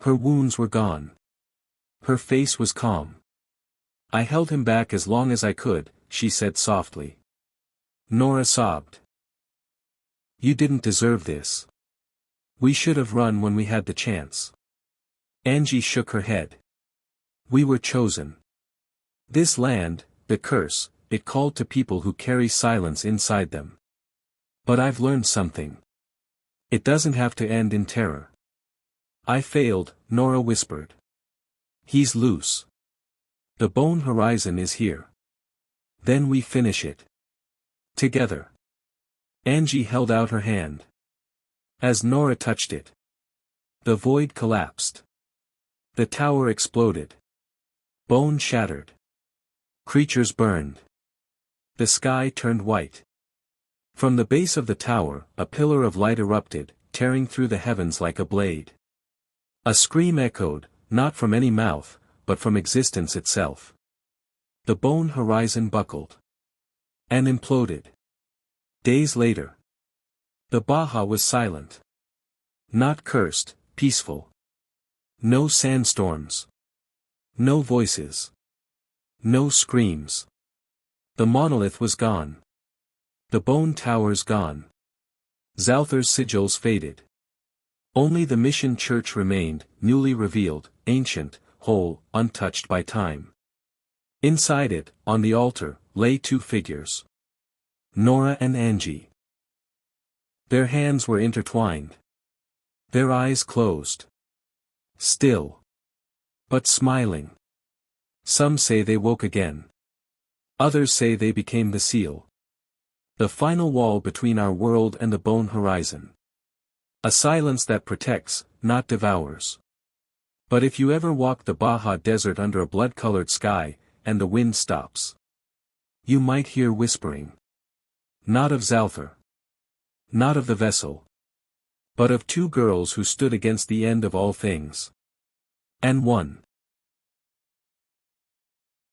Her wounds were gone. Her face was calm. I held him back as long as I could, she said softly. Nora sobbed. You didn't deserve this. We should have run when we had the chance. Angie shook her head. We were chosen. This land, the curse, it called to people who carry silence inside them. But I've learned something. It doesn't have to end in terror. I failed, Nora whispered. He's loose. The bone horizon is here. Then we finish it. Together. Angie held out her hand. As Nora touched it, the void collapsed. The tower exploded. Bone shattered. Creatures burned. The sky turned white. From the base of the tower, a pillar of light erupted, tearing through the heavens like a blade. A scream echoed, not from any mouth, but from existence itself. The bone horizon buckled. And imploded. Days later. The Baja was silent. Not cursed, peaceful. No sandstorms. No voices. No screams. The monolith was gone. The bone towers gone. Zalthar's sigils faded. Only the mission church remained, newly revealed, ancient, whole, untouched by time. Inside it, on the altar, lay two figures. Nora and Angie. Their hands were intertwined. Their eyes closed. Still. But smiling. Some say they woke again. Others say they became the seal. The final wall between our world and the bone horizon. A silence that protects, not devours. But if you ever walk the Baja desert under a blood-colored sky, and the wind stops, you might hear whispering. Not of Zalthar. Not of the vessel. But of two girls who stood against the end of all things. And one.